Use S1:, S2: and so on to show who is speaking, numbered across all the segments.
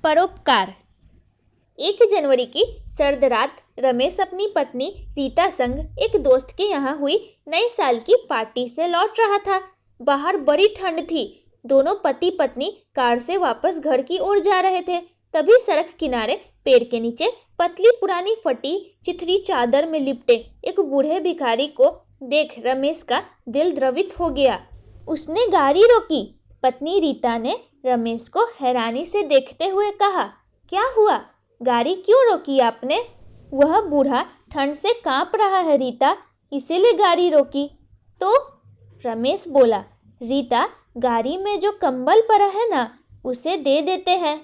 S1: परोपकार। 1 जनवरी की सर्द रात रमेश अपनी पत्नी रीता संग एक दोस्त के यहाँ हुई नए साल की पार्टी से लौट रहा था। बाहर बड़ी ठंड थी। दोनों पति पत्नी कार से वापस घर की ओर जा रहे थे। तभी सड़क किनारे पेड़ के नीचे पतली पुरानी फटी चिथरी चादर में लिपटे एक बूढ़े भिखारी को देख रमेश का दिल द्रवित हो गया। उसने गाड़ी रोकी। पत्नी रीता ने रमेश को हैरानी से देखते हुए कहा, क्या हुआ? गाड़ी क्यों रोकी आपने? वह बूढ़ा ठंड से कांप रहा है रीता, इसीलिए गाड़ी रोकी। तो रमेश बोला, रीता, गाड़ी में जो कंबल पड़ा है ना, उसे दे देते हैं।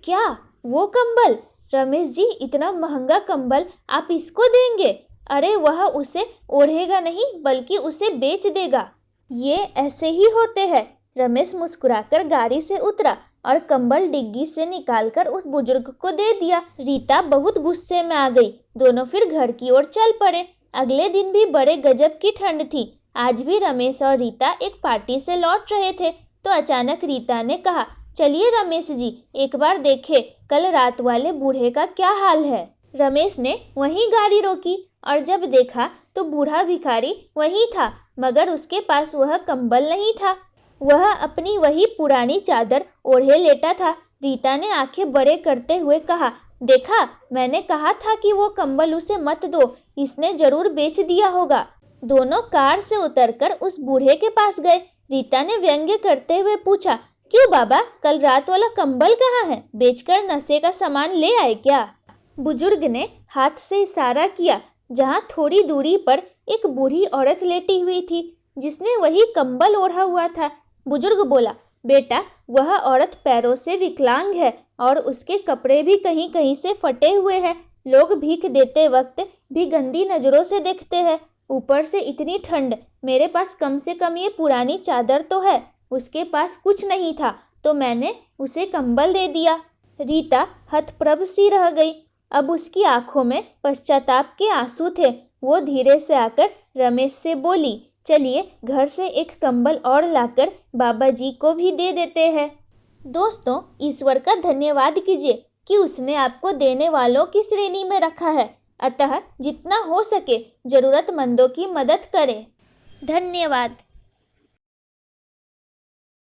S1: क्या वो कंबल? रमेश जी, इतना महंगा कंबल आप इसको देंगे? अरे वह उसे ओढ़ेगा नहीं बल्कि उसे बेच देगा। ये ऐसे ही होते हैं। रमेश मुस्कुराकर गाड़ी से उतरा और कंबल डिग्गी से निकालकर उस बुजुर्ग को दे दिया। रीता बहुत गुस्से में आ गई। दोनों फिर घर की ओर चल पड़े। अगले दिन भी बड़े गजब की ठंड थी। आज भी रमेश और रीता एक पार्टी से लौट रहे थे तो अचानक रीता ने कहा, चलिए रमेश जी, एक बार देखें कल रात वाले बूढ़े का क्या हाल है। रमेश ने वहीं गाड़ी रोकी और जब देखा तो बूढ़ा भिखारी वहीं था, मगर उसके पास वह कंबल नहीं था। वह अपनी वही पुरानी चादर ओढ़े लेटा था। रीता ने आंखें बड़े करते हुए कहा, देखा, मैंने कहा था कि वो कंबल उसे मत दो, इसने जरूर बेच दिया होगा। दोनों कार से उतरकर उस बूढ़े के पास गए। रीता ने व्यंग्य करते हुए पूछा, क्यों बाबा, कल रात वाला कंबल कहाँ है? बेचकर नशे का सामान ले आए क्या? बुजुर्ग ने हाथ से इशारा किया जहाँ थोड़ी दूरी पर एक बूढ़ी औरत लेटी हुई थी जिसने वही कंबल ओढ़ा हुआ था। बुजुर्ग बोला, बेटा, वह औरत पैरों से विकलांग है और उसके कपड़े भी कहीं कहीं से फटे हुए हैं। लोग भीख देते वक्त भी गंदी नज़रों से देखते हैं। ऊपर से इतनी ठंड, मेरे पास कम से कम ये पुरानी चादर तो है। उसके पास कुछ नहीं था तो मैंने उसे कंबल दे दिया। रीता हतप्रभ सी रह गई। अब उसकी आंखों में पश्चाताप के आंसू थे। वो धीरे से आकर रमेश से बोली, चलिए घर से एक कंबल और लाकर बाबा जी को भी दे देते हैं। दोस्तों, ईश्वर का धन्यवाद कीजिए कि उसने आपको देने वालों की श्रेणी में रखा है। अतः जितना हो सके जरूरतमंदों की मदद करें। धन्यवाद।